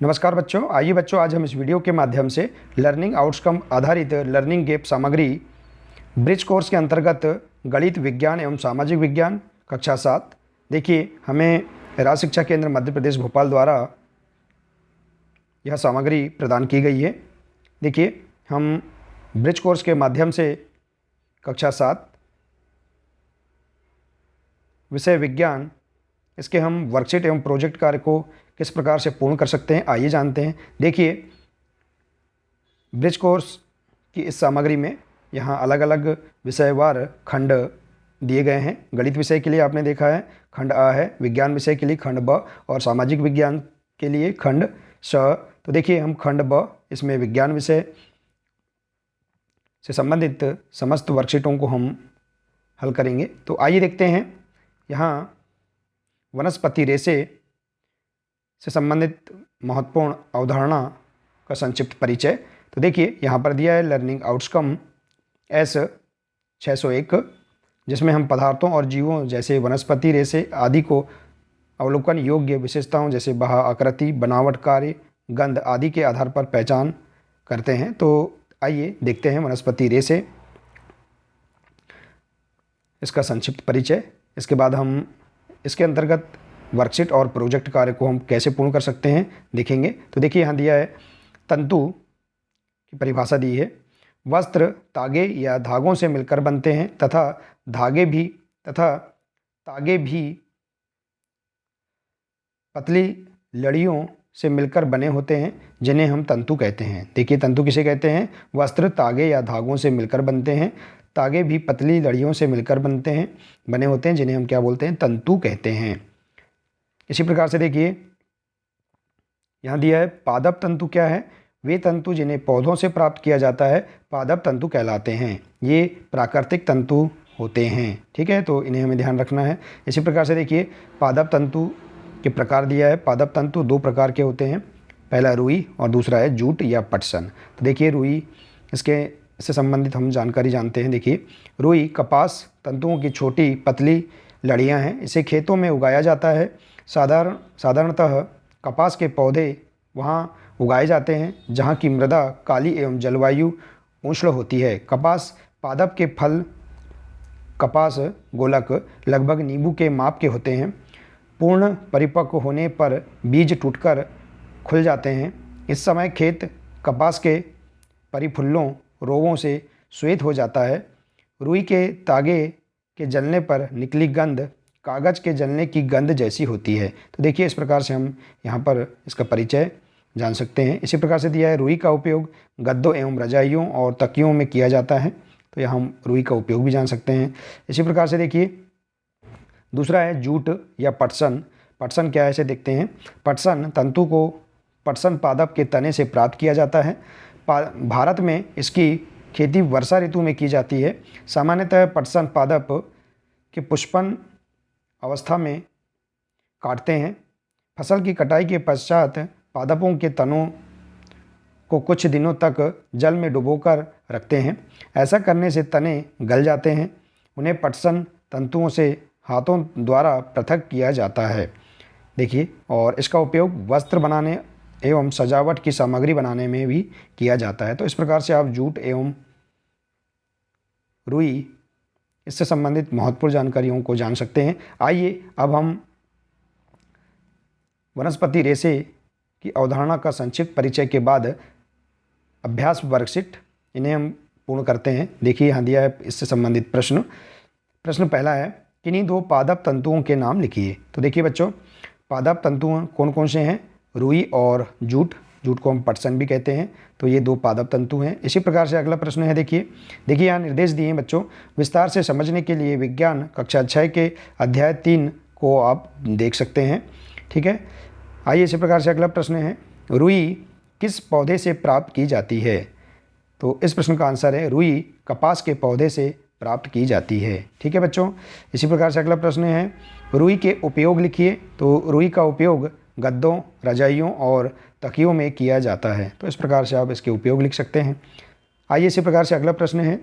नमस्कार बच्चों, आइए बच्चों आज हम इस वीडियो के माध्यम से लर्निंग आउटकम आधारित लर्निंग गैप सामग्री ब्रिज कोर्स के अंतर्गत गणित विज्ञान एवं सामाजिक विज्ञान कक्षा 7 देखिए हमें राज्य शिक्षा केंद्र मध्य प्रदेश भोपाल द्वारा यह सामग्री प्रदान की गई है। देखिए हम ब्रिज कोर्स के माध्यम से कक्षा 7 विषय विज्ञान इसके हम वर्कशीट एवं प्रोजेक्ट कार्य को किस प्रकार से पूर्ण कर सकते हैं, आइए जानते हैं। देखिए ब्रिज कोर्स की इस सामग्री में यहाँ अलग अलग विषयवार खंड दिए गए हैं। गणित विषय के लिए आपने देखा है खंड अ है, विज्ञान विषय के लिए खंड ब और सामाजिक विज्ञान के लिए खंड स। तो देखिए हम खंड ब इसमें विज्ञान विषय से संबंधित समस्त वर्कशीटों को हम हल करेंगे। तो आइए देखते हैं यहाँ वनस्पति रेशे से संबंधित महत्वपूर्ण अवधारणा का संक्षिप्त परिचय। तो देखिए यहाँ पर दिया है लर्निंग आउटकम एस 601, जिसमें हम पदार्थों और जीवों जैसे वनस्पति रेशे आदि को अवलोकन योग्य विशेषताओं जैसे बहा, आकृति, बनावट, कार्य, गंध आदि के आधार पर पहचान करते हैं। तो आइए देखते हैं वनस्पति रेशे, इसका संक्षिप्त परिचय। इसके बाद हम इसके अंतर्गत वर्कशीट और प्रोजेक्ट कार्य को हम कैसे पूर्ण कर सकते हैं देखेंगे। तो देखिए यहाँ दिया है तंतु की परिभाषा दी है। वस्त्र तागे या धागों से मिलकर बनते हैं तथा तागे भी पतली लड़ियों से मिलकर बने होते हैं, जिन्हें हम तंतु कहते हैं। देखिए तंतु किसे कहते हैं? वस्त्र तागे या धागों से मिलकर बनते हैं, तागे भी पतली लड़ियों से मिलकर बने होते हैं, जिन्हें हम क्या बोलते हैं? तंतु कहते हैं। इसी प्रकार से देखिए यहाँ दिया है पादप तंतु क्या है? वे तंतु जिन्हें पौधों से प्राप्त किया जाता है पादप तंतु कहलाते हैं। ये प्राकृतिक तंतु होते हैं, ठीक है, तो इन्हें हमें ध्यान रखना है। इसी प्रकार से देखिए पादप तंतु के प्रकार दिया है। पादप तंतु दो प्रकार के होते हैं, पहला रुई और दूसरा है जूट या पटसन। तो देखिए रुई इससे संबंधित हम जानकारी जानते हैं। देखिए रुई कपास तंतुओं की छोटी पतली लड़ियाँ हैं। इसे खेतों में उगाया जाता है। साधारणतः कपास के पौधे वहाँ उगाए जाते हैं जहाँ की मृदा काली एवं जलवायु उष्ण होती है। कपास पादप के फल कपास गोलक लगभग नींबू के माप के होते हैं। पूर्ण परिपक्व होने पर बीज टूटकर खुल जाते हैं। इस समय खेत कपास के परिफुल्लों रोगों से श्वेत हो जाता है। रुई के तागे के जलने पर निकली गंध कागज के जलने की गंध जैसी होती है। तो देखिए इस प्रकार से हम यहाँ पर इसका परिचय जान सकते हैं। इसी प्रकार से दिया है रुई का उपयोग गद्दों एवं रजाइयों और तकियों में किया जाता है। तो यहाँ हम रुई का उपयोग भी जान सकते हैं। इसी प्रकार से देखिए दूसरा है जूट या पटसन। पटसन क्या है इसे देखते हैं। पटसन तंतु को पटसन पादप के तने से प्राप्त किया जाता है। भारत में इसकी खेती वर्षा ऋतु में की जाती है। सामान्यतः पटसन पादप के पुष्पन अवस्था में काटते हैं। फसल की कटाई के पश्चात पादपों के तनों को कुछ दिनों तक जल में डुबोकर रखते हैं। ऐसा करने से तने गल जाते हैं। उन्हें पटसन तंतुओं से हाथों द्वारा पृथक किया जाता है। देखिए और इसका उपयोग वस्त्र बनाने एवं सजावट की सामग्री बनाने में भी किया जाता है। तो इस प्रकार से आप जूट एवं रुई इससे संबंधित महत्वपूर्ण जानकारियों को जान सकते हैं। आइए अब हम वनस्पति रेशे की अवधारणा का संक्षिप्त परिचय के बाद अभ्यास वर्कशीट इन्हें हम पूर्ण करते हैं। देखिए यहाँ दिया है इससे संबंधित प्रश्न पहला है किन्हीं दो पादप तंतुओं के नाम लिखिए। तो देखिए बच्चों पादप तंतु कौन कौन से हैं? रुई और जूट को हम पटसन भी कहते हैं। तो ये दो पादप तंतु हैं। इसी प्रकार से अगला प्रश्न है। देखिए यहाँ निर्देश दिए हैं बच्चों, विस्तार से समझने के लिए विज्ञान कक्षा 6 के अध्याय 3 को आप देख सकते हैं, ठीक है। आइए इसी प्रकार से अगला प्रश्न है रुई किस पौधे से प्राप्त की जाती है? तो इस प्रश्न का आंसर है रुई कपास के पौधे से प्राप्त की जाती है, ठीक है बच्चों। इसी प्रकार से अगला प्रश्न है रुई के उपयोग लिखिए। तो रुई का उपयोग गद्दों, रजाइयों और तकियों में किया जाता है। तो इस प्रकार से आप इसके उपयोग लिख सकते हैं। आइए इसी प्रकार से अगला प्रश्न है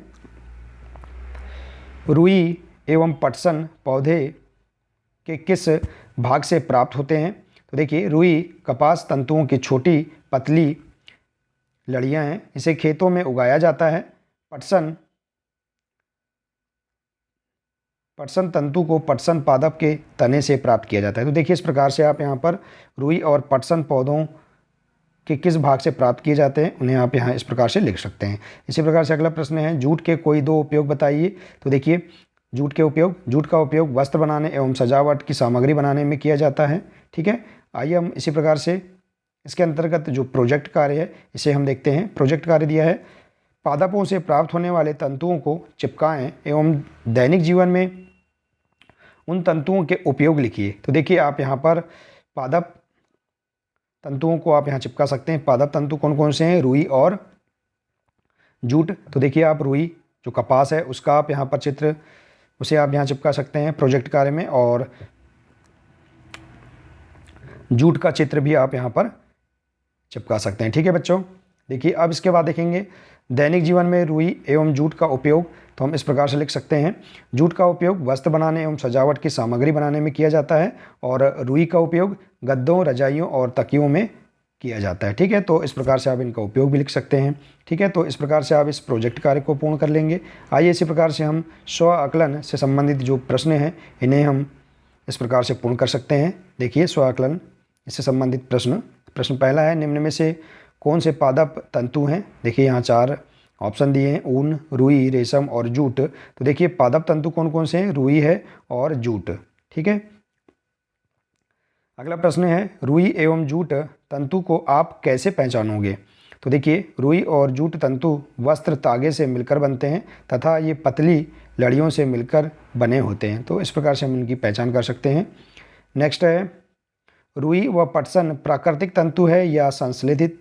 रुई एवं पटसन पौधे के किस भाग से प्राप्त होते हैं? तो देखिए रुई कपास तंतुओं की छोटी पतली लड़ियां हैं, इसे खेतों में उगाया जाता है। पटसन पटसन तंतु को पटसन पादप के तने से प्राप्त किया जाता है। तो देखिए इस प्रकार से आप यहाँ पर रुई और पटसन पौधों के किस भाग से प्राप्त किए जाते हैं उन्हें आप यहाँ इस प्रकार से लिख सकते हैं। इसी प्रकार से अगला प्रश्न है, जूट के कोई दो उपयोग बताइए। तो देखिए जूट का उपयोग वस्त्र बनाने एवं सजावट की सामग्री बनाने में किया जाता है। ठीक है, आइए हम इसी प्रकार से इसके अंतर्गत जो प्रोजेक्ट कार्य है इसे हम देखते हैं। प्रोजेक्ट कार्य दिया है, पादपों से प्राप्त होने वाले तंतुओं को चिपकाएं एवं दैनिक जीवन में उन तंतुओं के उपयोग लिखिए। तो देखिए आप यहाँ पर पादप तंतुओं को आप यहाँ चिपका सकते हैं। पादप तंतु कौन कौन से हैं? रुई और जूट। तो देखिए आप रुई जो कपास है उसका आप यहाँ पर चित्र उसे आप यहाँ चिपका सकते हैं प्रोजेक्ट कार्य में, और जूट का चित्र भी आप यहाँ पर चिपका सकते हैं। ठीक है बच्चों, देखिए अब इसके बाद देखेंगे दैनिक जीवन में रुई एवं जूट का उपयोग। तो हम इस प्रकार से लिख सकते हैं, जूट का उपयोग वस्त्र बनाने एवं सजावट की सामग्री बनाने में किया जाता है, और रुई का उपयोग गद्दों, रजाइयों और तकियों में किया जाता है। ठीक है, तो इस प्रकार से आप इनका उपयोग भी लिख सकते हैं। ठीक है, तो इस प्रकार से आप इस प्रोजेक्ट कार्य को पूर्ण कर लेंगे। आइए इसी प्रकार से हम स्व आकलन से संबंधित जो प्रश्न हैं इन्हें हम इस प्रकार से पूर्ण कर सकते हैं। देखिए स्व आकलन इससे संबंधित प्रश्न पहला है, निम्न में से कौन से पादप तंतु हैं? देखिए यहाँ 4 ऑप्शन दिए हैं, ऊन, रुई, रेशम और जूट। तो देखिए पादप तंतु कौन कौन से हैं? रुई है और जूट। ठीक है, अगला प्रश्न है, रुई एवं जूट तंतु को आप कैसे पहचानोगे? तो देखिए रुई और जूट तंतु वस्त्र तागे से मिलकर बनते हैं तथा ये पतली लड़ियों से मिलकर बने होते हैं। तो इस प्रकार से हम इनकी पहचान कर सकते हैं। नेक्स्ट है, रुई व पटसन प्राकृतिक तंतु है या संश्लेषित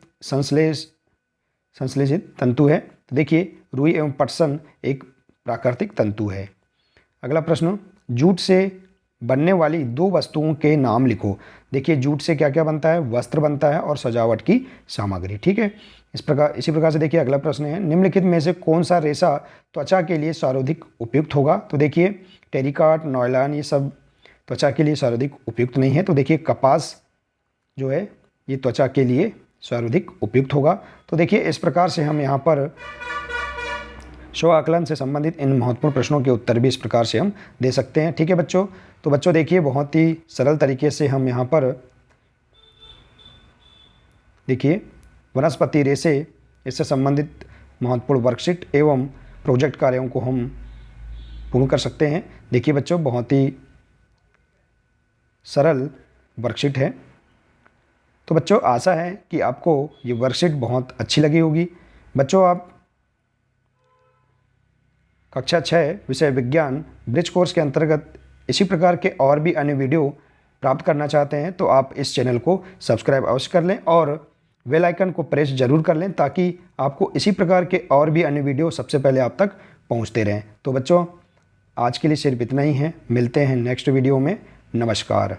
तंतु है? तो देखिए रुई एवं पटसन एक प्राकृतिक तंतु है। अगला प्रश्न, जूट से बनने वाली 2 वस्तुओं के नाम लिखो। देखिए जूट से क्या क्या बनता है? वस्त्र बनता है और सजावट की सामग्री। ठीक है, इसी प्रकार से देखिए अगला प्रश्न है, निम्नलिखित में से कौन सा रेशा त्वचा के लिए सर्वाधिक उपयुक्त होगा? तो देखिए टेरिकॉट, नॉयलॉन ये सब त्वचा के लिए सर्वाधिक उपयुक्त नहीं है। तो देखिए कपास जो है ये त्वचा के लिए सर्वाधिक उपयुक्त होगा। तो देखिए इस प्रकार से हम यहाँ पर स्व आकलन से संबंधित इन महत्वपूर्ण प्रश्नों के उत्तर भी इस प्रकार से हम दे सकते हैं। ठीक है बच्चों, तो बच्चों देखिए बहुत ही सरल तरीके से हम यहाँ पर देखिए वनस्पति रेशे इससे संबंधित महत्वपूर्ण वर्कशीट एवं प्रोजेक्ट कार्यों को हम पूर्ण कर सकते हैं। देखिए बच्चों बहुत ही सरल वर्कशीट है। तो बच्चों आशा है कि आपको ये वर्कशीट बहुत अच्छी लगी होगी। बच्चों आप कक्षा 6 विषय विज्ञान ब्रिज कोर्स के अंतर्गत इसी प्रकार के और भी अन्य वीडियो प्राप्त करना चाहते हैं तो आप इस चैनल को सब्सक्राइब अवश्य कर लें और बेल आइकन को प्रेस जरूर कर लें ताकि आपको इसी प्रकार के और भी अन्य वीडियो सबसे पहले आप तक पहुंचते रहें। तो बच्चों आज के लिए सिर्फ इतना ही है, मिलते हैं नेक्स्ट वीडियो में। नमस्कार।